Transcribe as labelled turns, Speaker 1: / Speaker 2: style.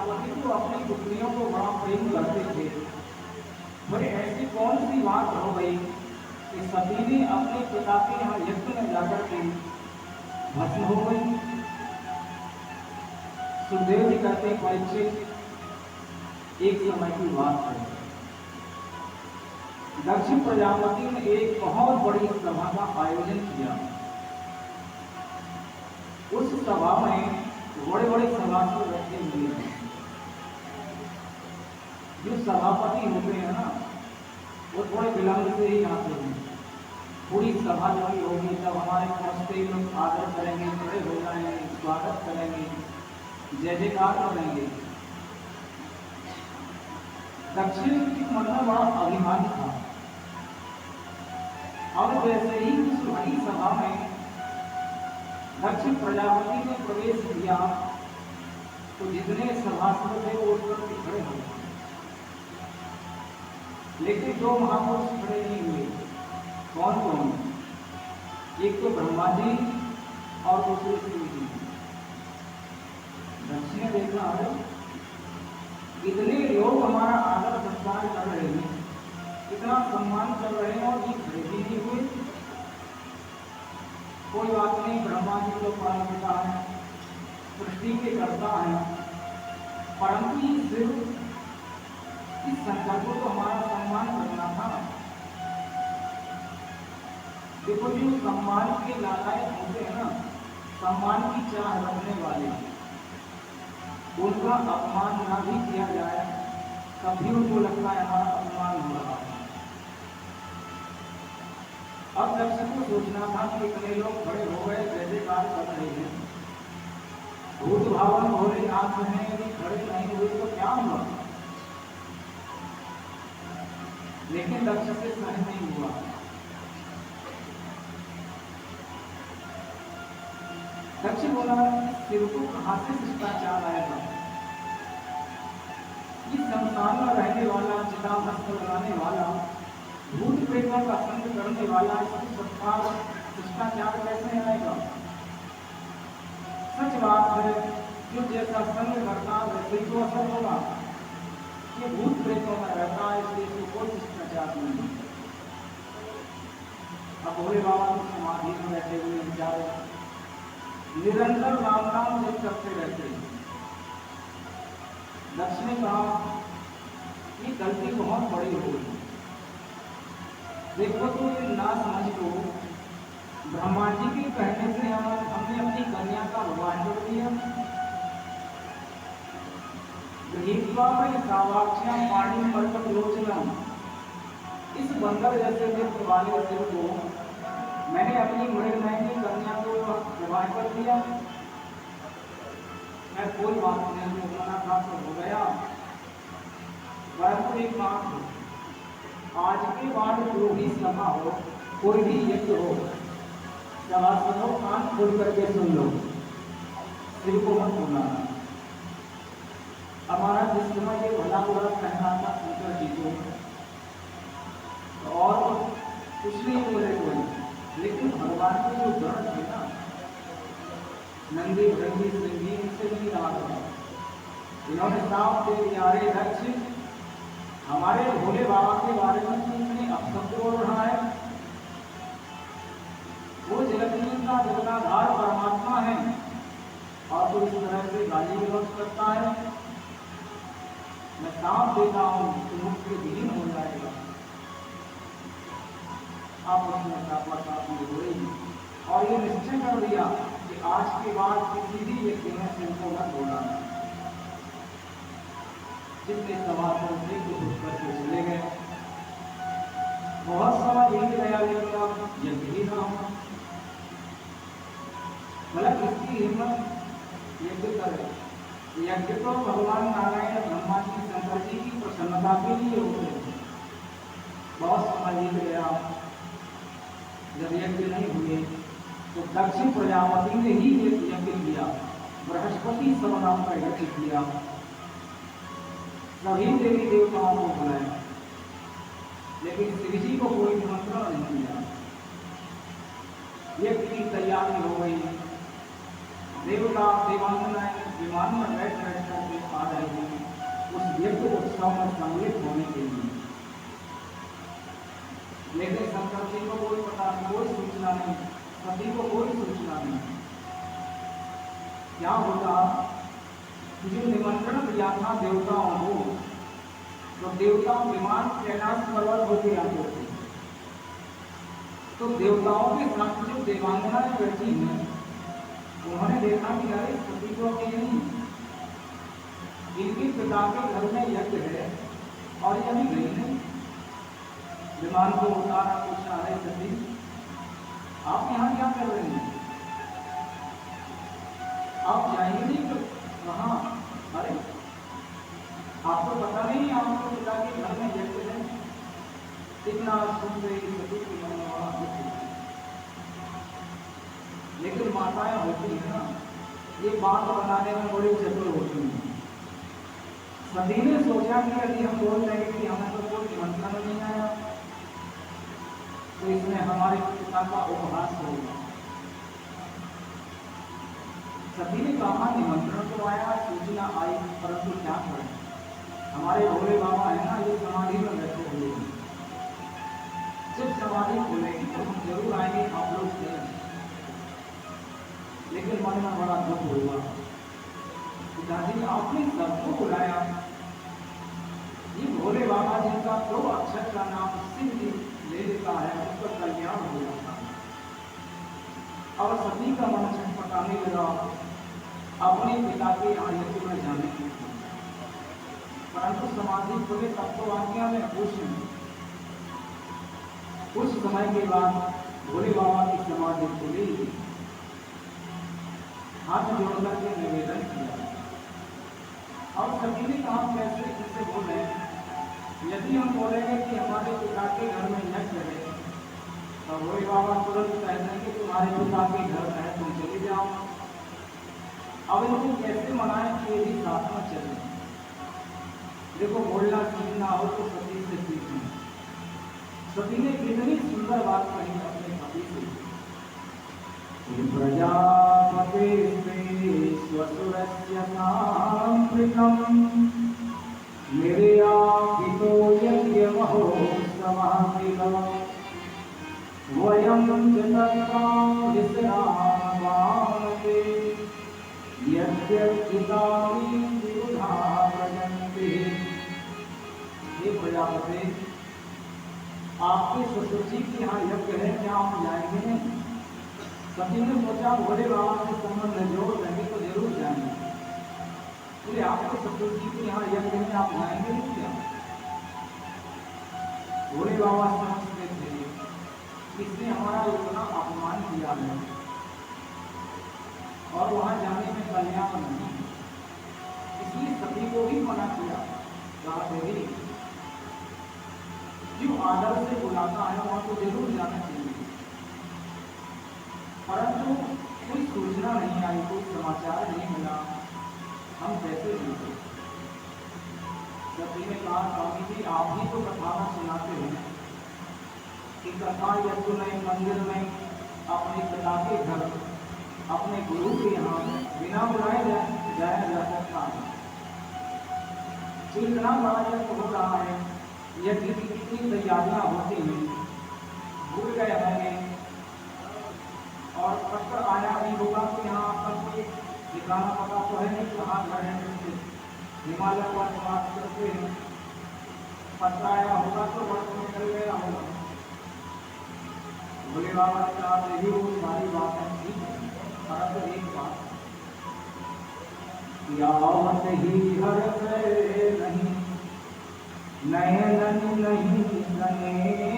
Speaker 1: प्रजापति तो अपनी पुत्रियों को बड़ा प्रेम करते थे। भाई ऐसी कौन सी बात हो गई कि सती ने अपने पिता के यहाँ यज्ञ में जाकर के भस्म हो गई। सुखदेव जी कहते हैं परीक्षित, एक समय की बात है, दक्ष प्रजापति ने एक बहुत बड़ी सभा का आयोजन किया। उस सभा में बड़े बड़े सभासद बैठे हुए हैं। जो सभापति होते हैं ना, वो थोड़े विलंब से ही आते हैं। पूरी सभा जब होगी तब हमारे पहुंचते लोग आदर करेंगे, खड़े हो जाएंगे, स्वागत करेंगे, जय जयकार करेंगे। दक्षिण की मन में बड़ा अभिमान था। अब जैसे ही उस बड़ी सभा में दक्ष प्रजापति ने प्रवेश किया तो जितने सभासद थे वो उठकर के खड़े हो गए, लेकिन दो महापुरुष खड़े नहीं हुए। कौन कौन? एक तो ब्रह्मा जी और दूसरे शिव जी। दक्ष ने देखा है इतने लोग हमारा आदर सत्कार कर रहे हैं, इतना सम्मान कर रहे हैं और ये खड़े भी नहीं हुए। कोई बात नहीं, ब्रह्मा जी तो परम पिता है, सृष्टि के कर्ता है, परंतु इस संकल्प को तो हमारा सम्मान करना था। देखो जो सम्मान के लायक होते हैं ना, सम्मान की चाह रखने वाले, उनका अपमान ना भी किया जाए तब भी उनको लगता है हमारा अपमान हो रहा है। अब दक्ष को सोचना था कि इतने लोग खड़े हो गए, जय जयकार कर रहे हैं, भूत भावन भोलेनाथ हैं, यदि खड़े नहीं हुए तो क्या हुआ? लेकिन दक्ष से सहन नहीं हुआ। दक्ष बोला, शिव को कहां से शिष्टाचार आएगा? इस संसार में रहने वाला, चिताभस्म लगाने वाला, भूत प्रेतों का संग करने वाला, इसकी सत्कार शिष्टाचार कैसे आएगा? सच बात है, जो जैसा संग करता है वैसे ही तो असर होगा। ये भूत प्रेतों में रहता है, इसलिए इसको कोई शिष्टाचार नहीं। अब भोले बाबा की समाधि में बैठे हुए विचार निरंतर राम नाम जप करते रहते हैं। दक्ष ने कहा ये गलती बहुत बड़ी हो गई। देखो तो ये ना समझ को ब्रह्मा जी के कहने से हमने अपनी कन्या का विवाह कर दिया। गृहीत्वा में सावाक्ष्या पाणी मर्कट लोचनम, इस बंदर जैसे नेत्र वाले शिव को मैंने अपनी मृगनयनी कन्या को विवाह कर दिया। मैं कोई बात नहीं, मना था तो हो गया। परंतु एक बात हो, आज के बाद जो भी सभा हो, कोई भी यज्ञ हो, सभासदों कान खोल करके सुन लो, शिव को मत बुलाना। हमारा जिस समय ये भला बुरा कहना था शंकर जी को, और कुछ नहीं बोले कोई, लेकिन भगवान के जो गण थे ना, नंदी भृंगी सिंही, इनसे नहीं रहा था। इन्होंने साफ दे दिया, अरे दक्ष, हमारे भोले बाबा के बारे में तुमने अपशब्द बोल रहा है। वो जगत का जगताधार परमात्मा है और तो इस तरह से गाली विरोध करता है। मैं साफ देता हूं कि मुख्य विलीन हो जाएगा। आपस में साथ बोलेगी और ये निश्चय कर दिया कि आज के बाद किसी भी व्यक्ति ने शिव को मत बोलाना। जितने सभासद थे तो उठ करके चले गए। बहुत समय बीत गया, लेकिन अब यज्ञ ही ना हो। मतलब इसकी हिम्मत यज्ञ करे। यज्ञ तो भगवान नारायण, ब्रह्मा जी, शंकर जी की प्रसन्नता के लिए होते हैं। बहुत समय बीत गया, जब यज्ञ नहीं हुए तो दक्षिण प्रजापति ने ही यज्ञ किया, बृहस्पति सब नाम का यज्ञ किया, सभी देवी देवताओं को बुलाया, लेकिन शिव जी को कोई निमंत्रण नहीं दिया। यज्ञ की तैयारी हो गई, देवता देवांगनाएं विमान में बैठ बैठ करके आ रहे थे। उत्सव में सम्मिलित होने के लिए। लेकिन शंकर जी को कोई पता नहीं, कोई सूचना नहीं, सती को कोई सूचना नहीं। क्या होता कि जो निमंत्रण दिया था देवताओं को, तो देवता विमान कैलाश पर्वत होके आते थे, तो देवताओं के साथ जो देवांगनाएं बैठी हैं उन्होंने देखा कि अरे सती को अकेले नहीं, इनके पिता के घर में यज्ञ है और ये अभी गई नहीं। विमान को उतारा, पूछा अरे सती आप यहाँ क्या कर रही हैं, आप जाएंगे नहीं तो वहाँ? अरे आपको पता नहीं आपके पिता के घर में यज्ञ है? इतना सुन रही सती की मन में बड़ा दुख हुआ। लेकिन माताएं होती है ना, ये बात बनाने में बड़ी चतुर होती है। सती ने सोचा कि यदि हम बोल रहे कि हमें तो कोई निमंत्रण नहीं आया, तो इसमें हमारे पिता का उपहास होगा। सती ने कहा निमंत्रण तो आया, सूचना आई, परंतु क्या करें, हमारे भोले बाबा है ना, ये समाधि में बैठे हुए हैं, जब समाधि खुलेगी तो हम जरूर आएंगे, आप लोग चलें। लेकिन मन में बड़ा दुख हुआ, पिताजी आपने सबको बुलाया, ये भोले बाबा जिनका 2 अक्षर का नाम सिंह ले लेता है, उसका कल्याण हो जाता है। और सती का मन छटपटाने लगा अपने पिता के यज्ञ में जाने के लिए, परंतु समाधि खुले तब तो आज्ञा में खुश नहीं। कुछ समय के बाद भोले बाबा की समाधि खुली, हाथ जोड़कर के निवेदन किया और सभी ने कहा कैसे इससे बोले, यदि हम बोलेंगे कि हमारे पिता के घर में यज्ञ है, तो भोले बाबा तुरंत कह देंगे कि तुम्हारे पिता के घर में है, तुम चले जाओ। अब इनको कैसे मनाएं कि ये भी साथ में चले? देखो, बोलना सीखना हो तो सती से सीखें। सती ने कितनी सुंदर बात कही अपने पति से, प्रजापते स्वसुरस्य साम्प्रतम् मेरे आपितो यज्ञ महोत्सवः वयं जगत्ता विश्रामवामते यज्ञर्चितानि विरुधा भजन्ति। हे प्रजापते, आपके ससुर जी के यहाँ यज्ञ है, क्या आप जाएंगे नहीं? सती ने सोचा भोले बाबा से संबंध जोड़ देंगे तो जरूर जाएंगे, बोले आपके ससुर जी के यहाँ यज्ञ में आप जाएंगे नहीं क्या? भोले बाबा समझते थे इसने हमारा इतना अपमान किया है और वहां जाने में कल्याण नहीं, इसलिए सती को भी मना किया। कहा देवी, जो आदर से बुलाता है वहां तो जरूर जाना चाहिए, परंतु कोई सूचना नहीं आई, कोई समाचार नहीं मिला, हम कैसे जीते? सती ने कहा स्वामी जी, आप ही तो कथा सुनाते हैं कि कथा यज्ञ में, मंदिर में, अपने पिता के घर, अपने गुरु के यहाँ बिना बुलाए जाया जा सकता है। इतना बड़ा यज्ञ हो रहा है, यज्ञ की कितनी तैयारियां होती हैं, भूल गए होंगे और पत्र आया नहीं होगा तो यहाँ पर कोई ठिकाना पता तो है नहीं कहाँ घर है, हिमालय पर निवास करते हैं, पत्र आया होगा तो वर्ष निकल गया होगा। भोले बाबा ने कहा यही वो सारी बात है, ठीक है, परंतु एक बात, यावत ही हर नहीं नयन नहीं सने